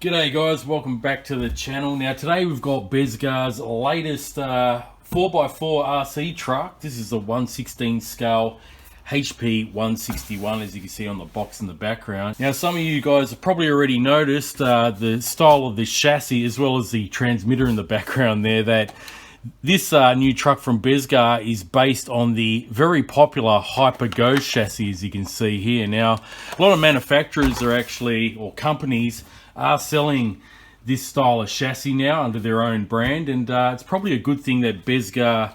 G'day guys, welcome back to the channel. Now today we've got BEZGAR's latest 4x4 RC truck. This is the 1/16 scale HP161, as you can see on the box in the background. Now some of you guys have probably already noticed the style of this chassis as well as the transmitter in the background there, that this new truck from BEZGAR is based on the very popular HyperGo chassis, as you can see here. Now a lot of manufacturers are actually, or companies, are selling this style of chassis now under their own brand, and it's probably a good thing that BEZGAR,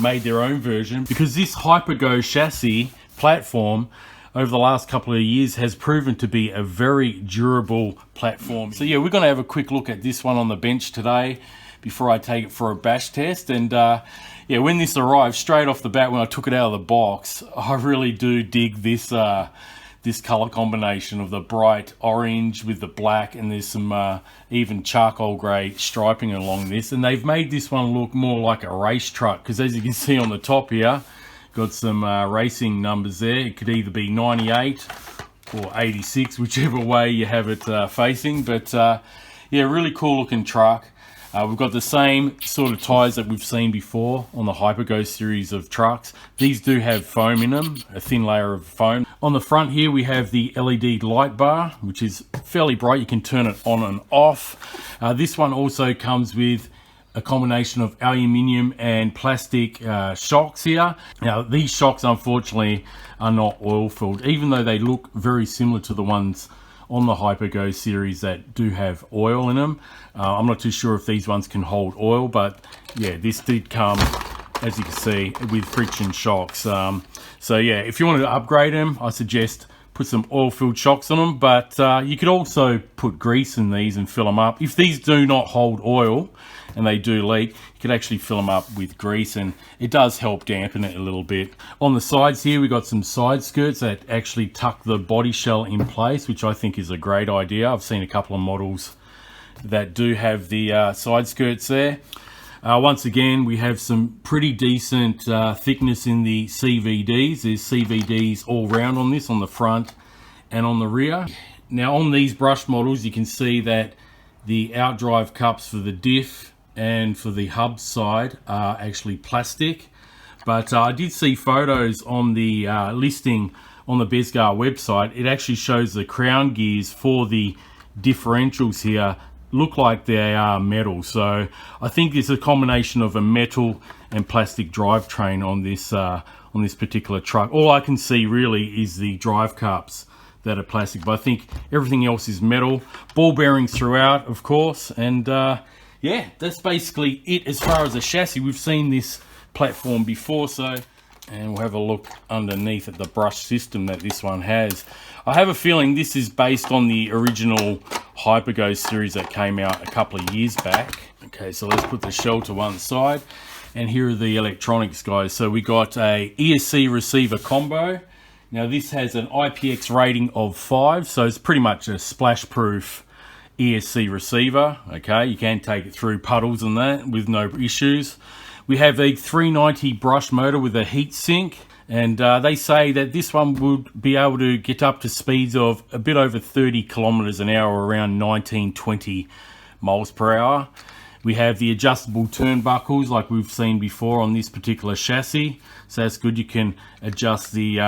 made their own version, because this HyperGo chassis platform over the last couple of years has proven to be a very durable platform. So yeah, we're going to have a quick look at this one on the bench today before I take it for a bash test. And yeah, when this arrived, straight off the bat, when I took it out of the box, I really do dig this this color combination of the bright orange with the black, and there's some even charcoal gray striping along this, and they've made this one look more like a race truck, because as you can see on the top here, got some racing numbers there. It could either be 98 or 86, whichever way you have it facing. But yeah, really cool looking truck. We've got the same sort of tyres that we've seen before on the HyperGo series of trucks. These do have foam in them, a thin layer of foam. On the front here we have the LED light bar, which is fairly bright. You can turn it on and off. This one also comes with a combination of aluminium and plastic shocks here. Now these shocks unfortunately are not oil filled, even though they look very similar to the ones on the HyperGo series that do have oil in them. I'm not too sure if these ones can hold oil, but yeah, this did come, as you can see, with friction shocks. So yeah, if you wanted to upgrade them, I suggest put some oil-filled shocks on them, but you could also put grease in these and fill them up. If these do not hold oil and they do leak, you could actually fill them up with grease, and it does help dampen it a little bit. On the sides here, we got some side skirts that actually tuck the body shell in place, which I think is a great idea. I've seen a couple of models that do have the side skirts there. Once again, we have some pretty decent thickness in the CVDs. There's CVDs all round on this, on the front and on the rear. Now on these brush models, you can see that the outdrive cups for the diff and for the hub side are actually plastic. But I did see photos on the listing on the BEZGAR website. It actually shows the crown gears for the differentials here look like they are metal. So I think it's a combination of a metal and plastic drivetrain on this particular truck. All I can see really is the drive cups that are plastic, but I think everything else is metal. Ball bearings throughout, of course, and yeah, that's basically it as far as the chassis. We've seen this platform before, so, and we'll have a look underneath at the brush system that this one has. I have a feeling this is based on the original HyperGo series that came out a couple of years back. Okay, so let's put the shell to one side, and here are the electronics, guys. So we got a ESC receiver combo. Now this has an IPX rating of 5, so it's pretty much a splash-proof ESC receiver. Okay, you can take it through puddles and that with no issues. We have a 390 brush motor with a heat sink, and they say that this one would be able to get up to speeds of a bit over 30 kilometers an hour, around 19-20 miles per hour. We have the adjustable turnbuckles like we've seen before on this particular chassis, so that's good. You can adjust the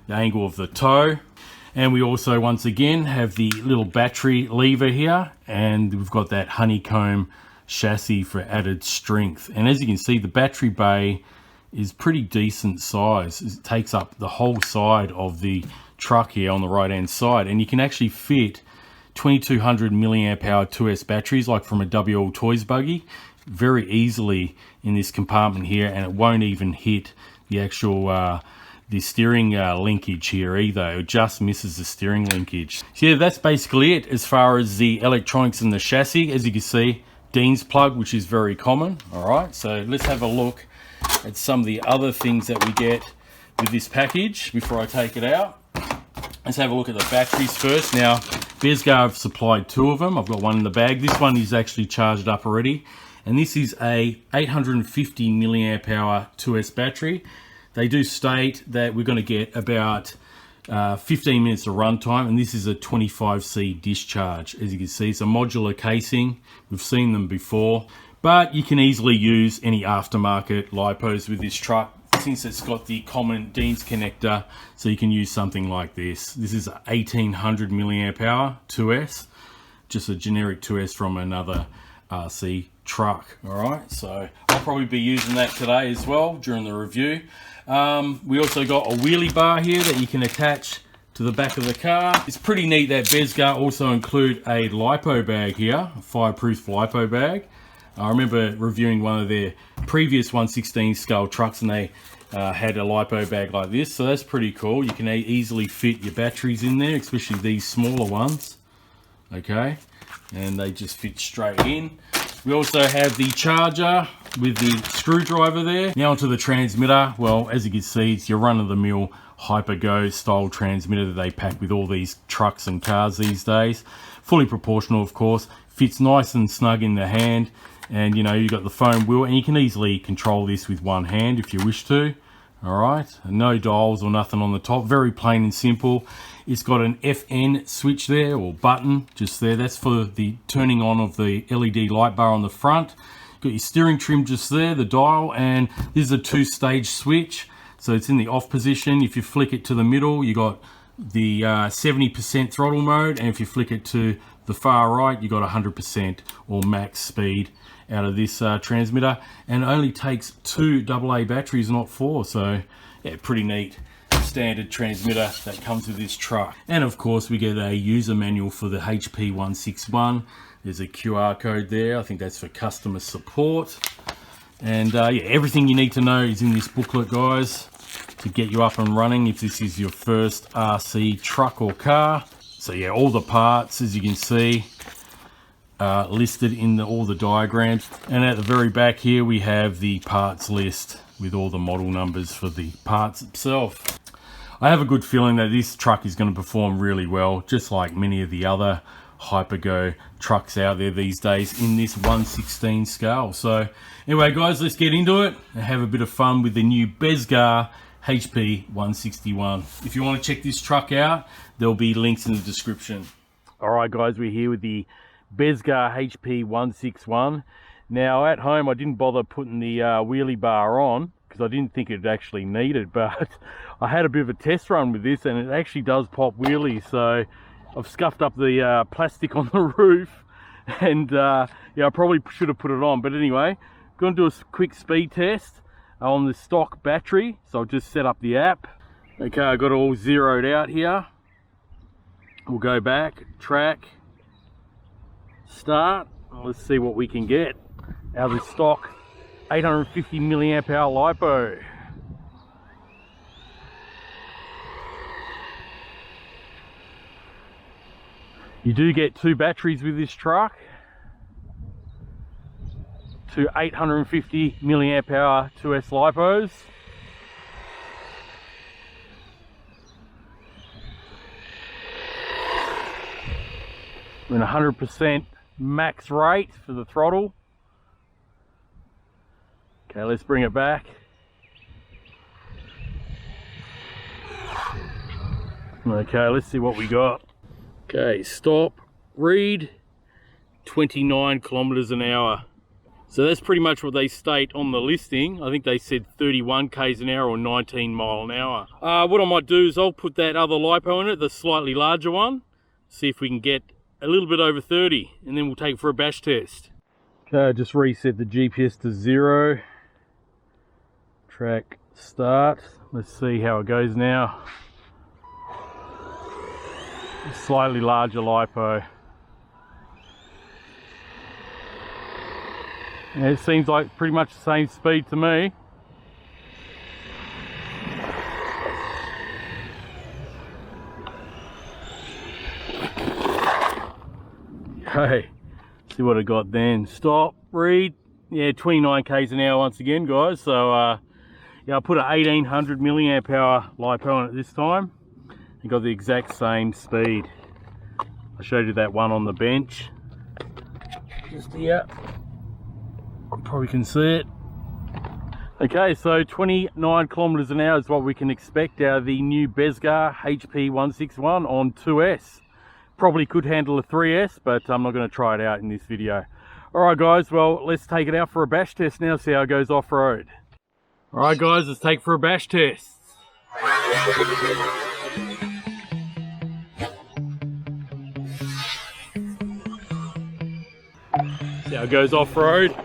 angle of the toe. And we also, once again, have the little battery lever here, and we've got that honeycomb chassis for added strength. And as you can see, the battery bay is pretty decent size. It takes up the whole side of the truck here on the right hand side, and you can actually fit 2200 milliamp hour 2S batteries, like from a WL Toys buggy, very easily in this compartment here, and it won't even hit the actual the steering linkage here either. It just misses the steering linkage. So yeah, that's basically it as far as the electronics in the chassis. As you can see, Dean's plug, which is very common. All right, so let's have a look at some of the other things that we get with this package before I take it out. Let's have a look at the batteries first. Now BEZGAR have supplied 2 of them. I've got one in the bag. This one is actually charged up already, and this is a 850 milliamp hour 2S battery. They do state that we're going to get about 15 minutes of runtime, and this is a 25C discharge. As you can see, it's a modular casing. We've seen them before, but you can easily use any aftermarket lipos with this truck, since it's got the common Dean's connector, so you can use something like this. This is a 1800 milliamp hour 2S, just a generic 2S from another RC truck. All right, so I'll probably be using that today as well during the review. We also got a wheelie bar here that you can attach to the back of the car. It's pretty neat that BEZGAR also include a lipo bag here, a fireproof lipo bag. I remember reviewing one of their previous 1/16 scale trucks, and they had a lipo bag like this, so that's pretty cool. You can easily fit your batteries in there, especially these smaller ones. Okay, and they just fit straight in. We also have the charger with the screwdriver there. Now onto the transmitter. Well, as you can see, it's your run-of-the-mill Hypergo style transmitter that they pack with all these trucks and cars these days. Fully proportional, of course. Fits nice and snug in the hand. And you know, you've got the foam wheel, and you can easily control this with one hand if you wish to. Alright, no dials or nothing on the top, very plain and simple. It's got an FN switch there, or button, just there. That's for the turning on of the LED light bar on the front. Got your steering trim just there, the dial, and this is a 2-stage switch. So it's in the off position. If you flick it to the middle, you got the 70% throttle mode, and if you flick it to the far right, you got 100% or max speed out of this transmitter, and it only takes 2 AA batteries, not 4. So yeah, pretty neat standard transmitter that comes with this truck. And of course, we get a user manual for the HP161. There's a QR code there. I think that's for customer support. And yeah, everything you need to know is in this booklet, guys, to get you up and running if this is your first RC truck or car. So yeah, all the parts, as you can see, listed in all the diagrams. And at the very back here, we have the parts list with all the model numbers for the parts itself. I have a good feeling that this truck is going to perform really well, just like many of the other Hypergo trucks out there these days in this 1/16 scale. So anyway, guys, let's get into it and have a bit of fun with the new BEZGAR HP161. If you want to check this truck out, there'll be links in the description. All right, guys, we're here with the BEZGAR HP161. Now at home, I didn't bother putting the wheelie bar on because I didn't think it actually needed, but I had a bit of a test run with this, and it actually does pop wheelies. So I've scuffed up the plastic on the roof, and yeah, I probably should have put it on. But anyway, going to do a quick speed test on the stock battery. So I'll just set up the app. Okay, I got it all zeroed out here. We'll go back, track, start. Let's see what we can get out of the stock 850 milliamp hour lipo. You do get 2 batteries with this truck, 2 850 milliamp hour 2S lipos. We're in 100% max rate for the throttle. Okay, let's bring it back. Okay, let's see what we got. Okay, stop, read, 29 kilometers an hour. So that's pretty much what they state on the listing. I think they said 31 k's an hour or 19 mile an hour. What I might do is I'll put that other lipo in it, the slightly larger one, see if we can get a little bit over 30, and then we'll take it for a bash test. Okay, just reset the GPS to 0. Track start. Let's see how it goes now. Slightly larger lipo. And it seems like pretty much the same speed to me. Okay, see what I got then. Stop, read. Yeah, 29 k's an hour once again, guys. So yeah, I put an 1800 milliamp hour lipo on it this time and got the exact same speed. I showed you that one on the bench just here. You probably can see it. Okay, so 29 kilometers an hour is what we can expect out of the new BEZGAR HP161 on 2S. Probably could handle a 3S, but I'm not going to try it out in this video. Alright guys, well, let's take it out for a bash test now, see how it goes off-road. Alright guys, let's take it for a bash test. See how it goes off-road.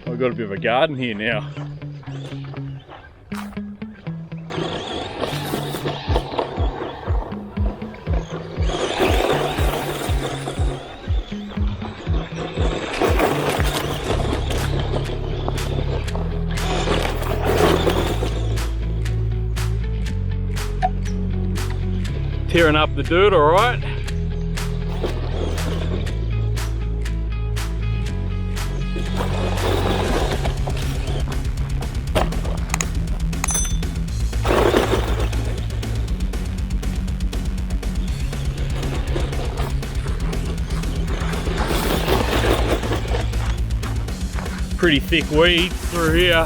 I've got a bit of a garden here now. Tearing up the dirt, all right. Pretty thick weeds through here.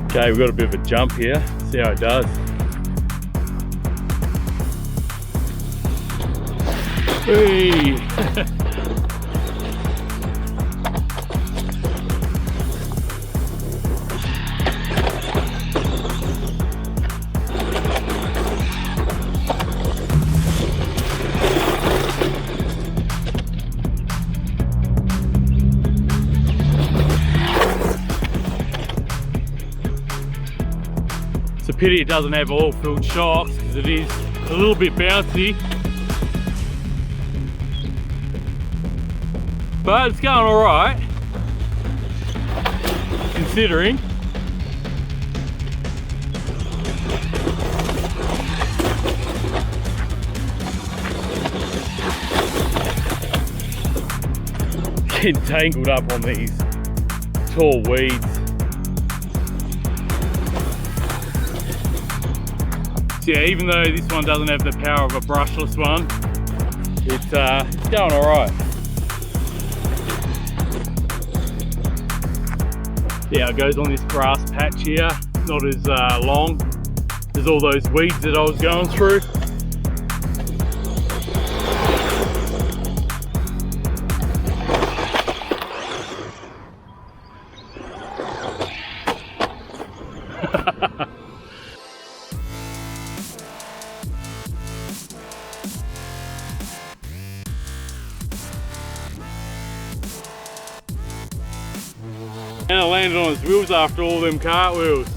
Okay, we've got a bit of a jump here. See how it does. Whee! It's a pity it doesn't have oil-filled shocks because it is a little bit bouncy. But it's going alright, considering. Getting tangled up on these tall weeds. So yeah, even though this one doesn't have the power of a brushless one, it's going alright. Yeah, it goes on this grass patch here, not as long as all those weeds that I was going through. And I landed on his wheels after all them cartwheels.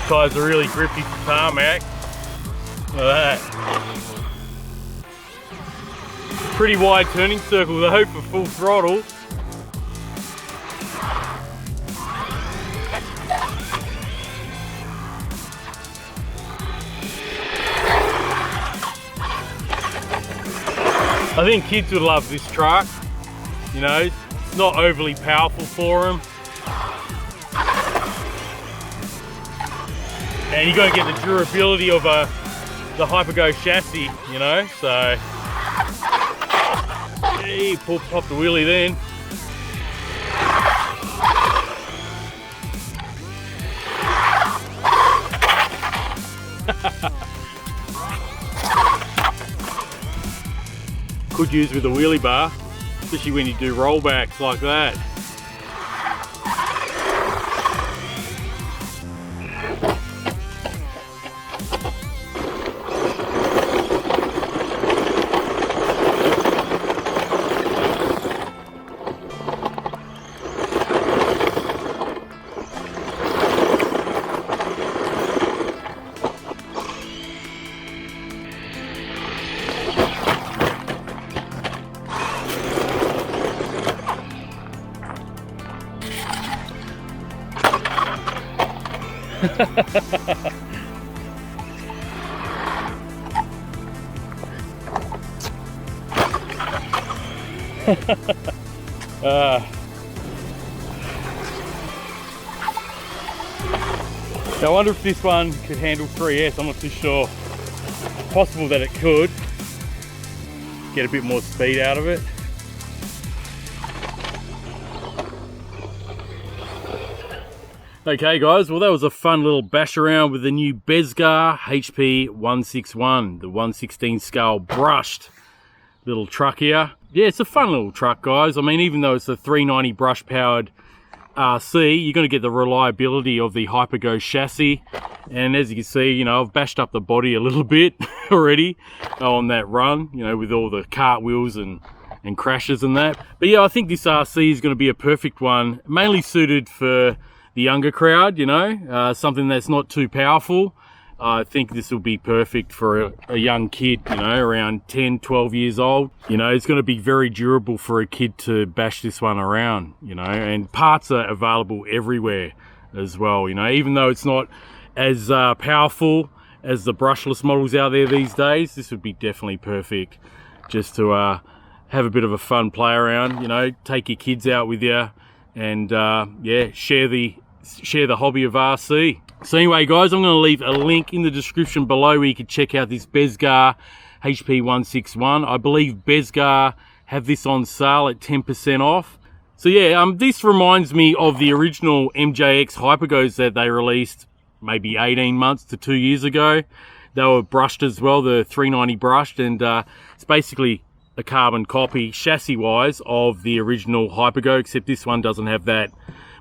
Tires are really grippy for tarmac. Look at that. Pretty wide turning circle though for full throttle. I think kids would love this truck, you know, it's not overly powerful for them. And you got to get the durability of the Hypergo chassis, you know, so. Hey, pop the wheelie then. Could use with a wheelie bar, especially when you do rollbacks like that. Now I wonder if this one could handle 3S. I'm not too sure. It's possible that it could. Get a bit more speed out of it. Okay guys, well that was a fun little bash around with the new BEZGAR HP161, the 1/16 scale brushed little truck here. Yeah, it's a fun little truck guys. I mean, even though it's a 390 brush powered RC, you're going to get the reliability of the Hypergo chassis. And as you can see, you know, I've bashed up the body a little bit already on that run, you know, with all the cartwheels and crashes and that. But yeah, I think this RC is going to be a perfect one, mainly suited for the younger crowd, you know, something that's not too powerful. I think this will be perfect for a young kid, you know, around 10, 12 years old. You know, it's going to be very durable for a kid to bash this one around, you know, and parts are available everywhere as well, you know, even though it's not as powerful as the brushless models out there these days. This would be definitely perfect just to have a bit of a fun play around, you know, take your kids out with you and yeah, share the hobby of RC. So anyway guys, I'm going to leave a link in the description below where you can check out this BEZGAR HP161. I believe BEZGAR have this on sale at 10% off. So yeah, this reminds me of the original MJX Hypergos that they released maybe 18 months to 2 years ago. They were brushed as well, the 390 brushed, and it's basically a carbon copy chassis wise of the original Hypergo, except this one doesn't have that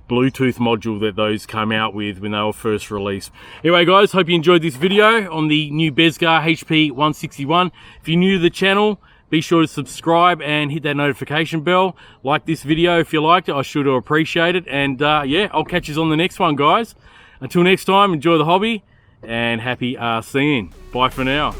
Bluetooth module that those came out with when they were first released. Anyway guys, hope you enjoyed this video on the new BEZGAR HP161. If you're new to the channel, be sure to subscribe and hit that notification bell. Like this video if you liked it, I sure do appreciate it. And yeah, I'll catch you on the next one guys. Until next time, enjoy the hobby and happy RCing. Bye for now.